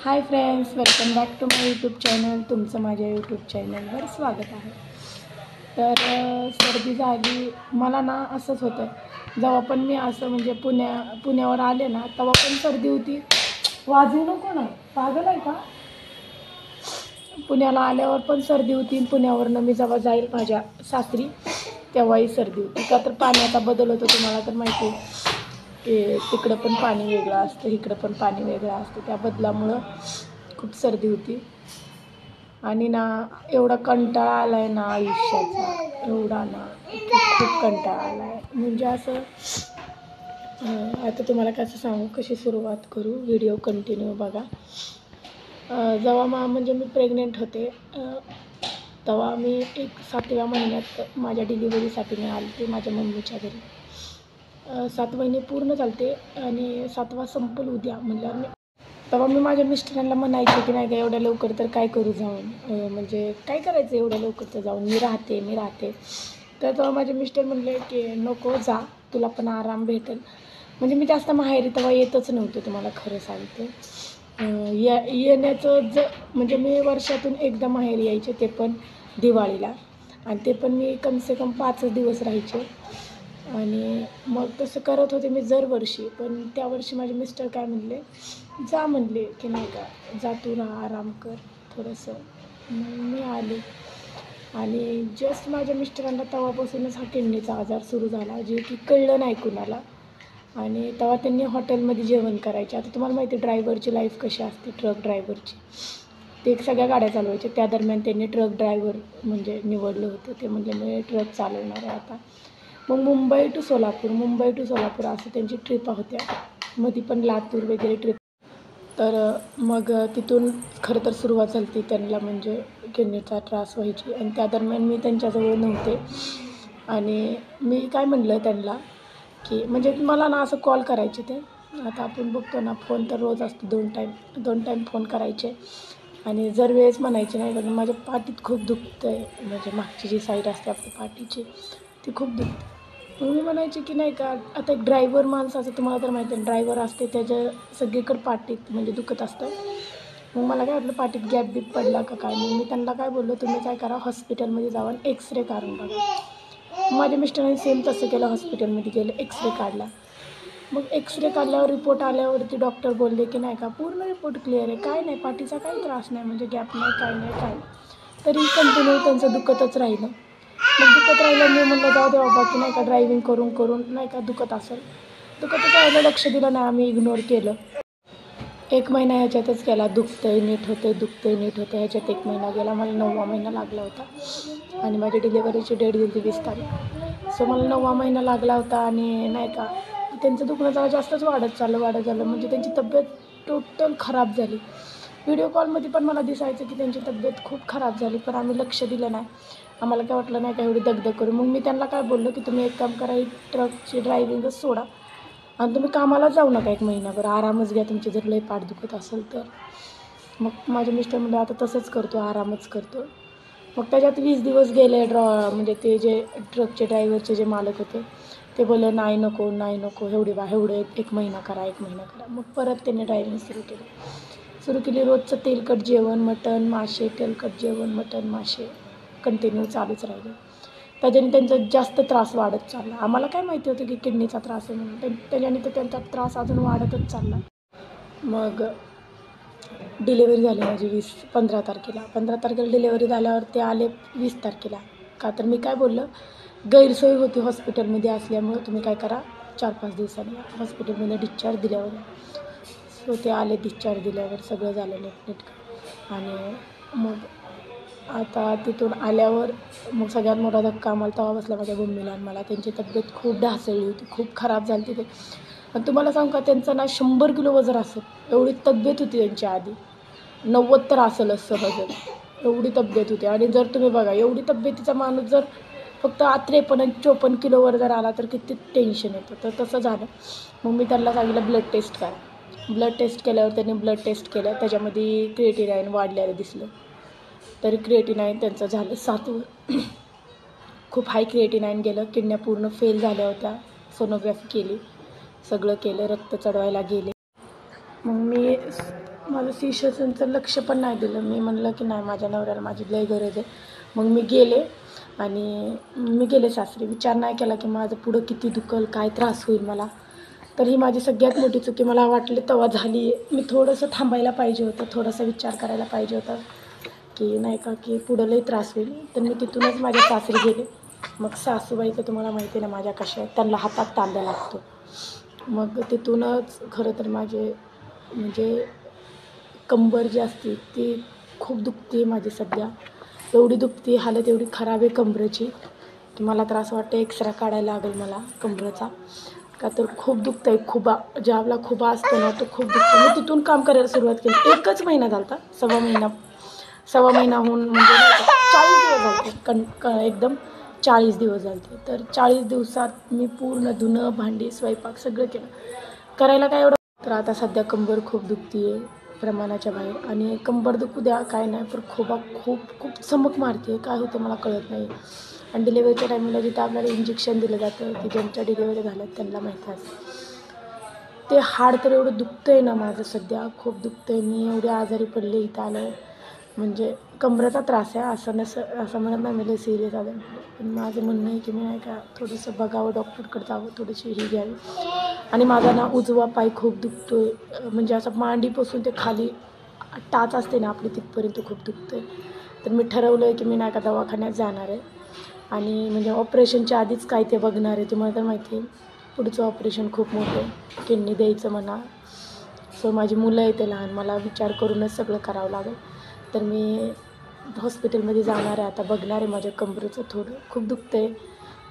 High friends, welcome back to my YouTube channel. तुमचं माझ्या YouTube चॅनलवर स्वागत आहे. तर सर्दी झाली मला ना. असंच होतं जेव्हा पण मी असं म्हणजे पुण्यावर आले ना, तेव्हा पण सर्दी होती. वाजवू नको ना, पागल आहे का? पुण्याला आल्यावर पण सर्दी होती. पुण्यावरनं मी जेव्हा जाईल माझ्या सासरी तेव्हाही सर्दी होती. का तर पाण्याचा बदल होतो. तुम्हाला तर माहिती आहे की तिकडं पण पाणी वेगळं असतं, इकडं पण पाणी वेगळं असतं. त्या बदलामुळं खूप सर्दी होती. आणि ना एवढा कंटाळा आला आहे ना आयुष्याचा, एवढा ना खूप कंटाळा आला आहे. म्हणजे असं आता तुम्हाला कसं सांगू, कशी सुरुवात करू, व्हिडिओ कंटिन्यू बघा. जेव्हा म्हणजे मी प्रेग्नेंट होते तेव्हा मी एक 7व्या महिन्यात माझ्या डिलिव्हरीसाठी मी आले होते माझ्या मम्मीच्या घरी. 7 महिने पूर्ण चालते आणि 7वा संपल उद्या म्हणल्यावर तेव्हा मी माझ्या मिस्टरांना म्हणायचे की नाही का एवढ्या लवकर तर काय करू जाऊन, म्हणजे काय करायचं एवढ्या लवकर तर जाऊन, मी राहते. तर तेव्हा माझे मिस्टर म्हणले की नको जा, तुला पण आराम भेटेल. म्हणजे मी जास्त माहेरी तेव्हा येतच नव्हते, तुम्हाला खरं सांगते. येण्याचं म्हणजे मी वर्षातून एकदा माहेरी यायचे, ते पण दिवाळीला. आणि ते पण मी कमसे कम 5 दिवस राहायचे. आणि मग तसं करत होते मी दरवर्षी. पण त्यावर्षी माझे मिस्टर काय म्हणले, जा म्हणले की नाही का, जा तू राहा, आराम कर थोडंसं. मग मी आले आणि जस्ट माझ्या मिस्टरांना तेव्हापासूनच हा किडनीचा आजार सुरू झाला, जे की कळलं नाही कुणाला. आणि तेव्हा त्यांनी हॉटेलमध्ये जेवण करायचे. आता तुम्हाला माहिती आहे ड्रायव्हरची लाईफ कशी असते, ट्रक ड्रायव्हरची. ते सगळ्या गाड्या चालवायचे. त्या दरम्यान त्यांनी ट्रक ड्रायव्हर म्हणजे निवडलं होतं. ते म्हणले मी ट्रक चालवणार आहे आता. मग मुंबई टू सोलापूर असं त्यांची ट्रिपा होत्या. मध्ये पण लातूर वगैरे ट्रिप. तर मग तिथून खरं तर सुरुवात झाली होती त्यांना म्हणजे किडनीचा त्रास व्हायची. आणि त्या दरम्यान मी त्यांच्याजवळ नव्हते. आणि मी काय म्हणलं त्यांना की म्हणजे मला ना असं कॉल करायचे ते. आता आपण बघतो ना फोन तर रोज असतो, 2 टाईम फोन करायचे. आणि जर वेळेस म्हणायचे नाही का माझ्या पाठीत खूप दुखतं आहे, म्हणजे मागची जी साईड असते आपल्या पाठीची ती खूप दुखते. मग मी म्हणायचे की नाही का, आता एक ड्रायव्हर माणसाचं तुम्हाला तर माहिती आहे, ड्रायव्हर असते त्याच्या सगळीकडे पाठीत म्हणजे दुखत असतं. मग मला काय वाटलं पाठीत गॅप बीप पडला का काय. मग मी त्यांना काय बोललो, तुम्ही काय करा हॉस्पिटलमध्ये जाऊन एक्सरे काढून बघा. माझ्या मिस्टरांनी सेम तसं केलं, हॉस्पिटलमध्ये गेलं, एक्सरे काढला. मग एक्सरे काढल्यावर रिपोर्ट आल्यावरती डॉक्टर बोलले की नाही का पूर्ण रिपोर्ट क्लिअर आहे, काय नाही, पाठीचा काही त्रास नाही, म्हणजे गॅप नाही, काय नाही. तरी कंटिन्यू त्यांचं दुखतच राहिलं. मग दुखत राहिलं. मी म्हणलं जाऊ दे बाबा की नाही का ड्रायव्हिंग करून नाही का दुखतच राहिलं, लक्ष दिलं नाही, आम्ही इग्नोर केलं. 1 महिना ह्याच्यातच गेला, दुखतंय नीट होतं ह्याच्यात 1 महिना गेला. मला 9वा महिना लागला होता आणि माझी डिलेवरीची डेट दिली 20 तारीख. सो मला 9वा महिना लागला होता. आणि नाही का त्यांचं दुखणं जरा जास्तच वाढत चाललं, म्हणजे त्यांची तब्येत टोटल खराब झाली. व्हिडिओ कॉलमध्ये पण मला दिसायचं की त्यांची तब्येत खूप खराब झाली, पण आम्ही लक्ष दिलं नाही. आम्हाला काय वाटलं नाही का एवढी दगदग करू. मग मी त्यांना काय बोललो की तुम्ही एक काम करा, ही ट्रकची ड्रायव्हिंगच सोडा आणि तुम्ही कामाला जाऊ नका 1 महिनाभर, आरामच घ्या तुमची जर लई पाठ दुखत असेल तर. मग माझे मिस्टर म्हणले आता तसंच करतो, आरामच करतो. मग त्याच्यात 20 दिवस गेले. म्हणजे ते जे ट्रकचे ड्रायव्हरचे जे मालक होते ते बोलले नाही नको, एवढे 1 महिना करा. मग परत त्यांनी ड्रायव्हिंग सुरू केली. रोजचं तेलकट जेवण, मटण मासे कंटिन्यू चालूच राहिले. त्याच्याने त्यांचा जास्त त्रास वाढत चालला. आम्हाला काय माहिती होतं की किडनीचा त्रास आहे म्हणून. त्याच्याने तर त्यांचा त्रास अजून वाढतच चालला. मग डिलेवरी झाली माझी 15 तारखेला डिलेवरी झाल्यावर ते आले 20 तारखेला. का तर मी काय बोललं, गैरसोय होती हॉस्पिटलमध्ये असल्यामुळं, तुम्ही काय करा 4-5 दिवसांनी या हॉस्पिटलमध्ये डिस्चार्ज दिल्यावर या. सो ते आले डिस्चार्ज दिल्यावर, सगळं झालं नीटनेटकं. आणि मग आता तिथून आल्यावर मग सगळ्यात मोठा धक्का आम्हाला तेव्हा बसला माझ्या मम्मीला आणि मला. त्यांची तब्येत खूप ढासळली होती, खूप खराब झाली होती. आणि तुम्हाला सांगू का त्यांचं ना 100 किलो वजन असेल एवढी तब्येत होती त्यांची आधी. 90 तर असेलच सहजच, एवढी तब्येत होती. आणि जर तुम्ही बघा एवढी तब्येतीचा माणूस जर फक्त 53-54 किलोवर जर आला तर किती टेन्शन येतं. तर तसं झालं. मग मी त्यांना सांगितलं ब्लड टेस्ट करा. ब्लड टेस्ट केल्यावर त्यांनी ब्लड टेस्ट केलं, त्याच्यामध्ये क्रिएटिनाईन वाढलेलं दिसलं. तरी क्रिएटिनाईन त्यांचं झालं 7वर. खूप हाय क्रिएटिनाईन गेलं. किडन्या पूर्ण फेल झाल्या होत्या. सोनोग्राफी केली, सगळं केलं, रक्त चढवायला गेले. मग मी माझं सी-सेक्शनचं लक्ष पण नाही दिलं. मी म्हणलं की नाही, माझ्या नवऱ्याला माझी लय गरज आहे. मग मी गेले सासरी. विचार नाही केला की माझं पुढं किती दुखल, काय त्रास होईल मला. तर ही माझी सगळ्यात मोठी चुकी मला वाटली तेव्हा झाली आहे. मी थोडंसं थांबायला पाहिजे होतं, थोडासा विचार करायला पाहिजे होता की नाही का, की पुढं लई त्रास होईल. तर मी तिथूनच माझ्या सासरी गेले. मग सासूबाईचं तुम्हाला माहिती आहे ना माझ्या कशा आहेत, त्यांना हातात तांब्या लागतो. मग तिथूनच खरं तर माझे म्हणजे कंबर जी असते ती खूप दुखते आहे माझी सध्या. एवढी दुखते, हालत एवढी खराब आहे कंबरेची की मला तर असं वाटतं एक्सरा काढायला लागेल मला कंबरेचा. का तर खूप दुखतं आहे. खुबा ज्या आपला खुबा असतो ना तो खूप दुखतो. मी तिथून काम करायला सुरुवात केली. 1च महिना झाला होता, सव्वा महिना होऊन म्हणजे नाही का 40 दिवस झाले होते. एकदम 40 दिवस झाले होते. तर 40 दिवसात मी पूर्ण धुणं, भांडी, स्वयंपाक सगळं केलं. करायला काय एवढं. तर आता सध्या कंबर खूप दुखती आहे प्रमाणाच्या बाहेर. आणि कंबर दुखू द्या काय नाही, पण खुबा खूप चमक मारते. काय होतं मला कळत नाही. आणि डिलेवरीच्या टायमिंगला जिथं आपल्याला इंजेक्शन दिलं जातं, की ज्यांच्या डिलेवरी झाल्यात त्यांना माहिती असतं. ते हाड तर एवढं दुखतं आहे ना माझं सध्या, खूप दुखतं आहे. मी एवढी आजारी पडले इथं आलं. म्हणजे कंबरेचा त्रास आहे, असं म्हणत नाही मी लय सिरियस आलं. पण माझं म्हणणं आहे की मी नाही का थोडंसं बघावं, डॉक्टरकडे जावं, थोडीशी ही घ्यावी. आणि माझा ना उजवा पाय खूप दुखतो आहे. म्हणजे असं मांडीपासून ते खाली टाच असते ना आपली तिथपर्यंत खूप दुखतं आहे. तर मी ठरवलं आहे की मी नाही का दवाखान्यात जाणार आहे. आणि म्हणजे ऑपरेशनच्या आधीच काय ते बघणार आहे. तुम्हाला तर माहिती आहे पुढचं ऑपरेशन खूप मोठं आहे, किडनी द्यायचं म्हणा. सो माझी मुलं आहे ते लहान, मला विचार करूनच सगळं करावं लागेल. तर मी हॉस्पिटलमध्ये जाणार आहे आता, बघणार आहे माझ्या कंबरेचं. थोडं खूप दुखतं आहे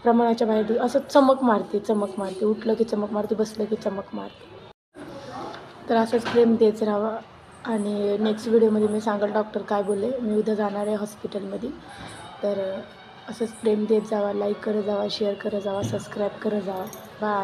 प्रमाणाच्या बाहेर. असं चमक मारते, उठलं की चमक मारते, बसलं की चमक मारते. तर असंच प्रेम देत राहावा. आणि नेक्स्ट व्हिडिओमध्ये मी सांगेल डॉक्टर काय बोलले. मी उद्या जाणार आहे हॉस्पिटलमध्ये. तर असंच प्रेम देत जावा, लाईक करत जावा, शेअर करत जावा, सबस्क्राईब करत जावा. बाय.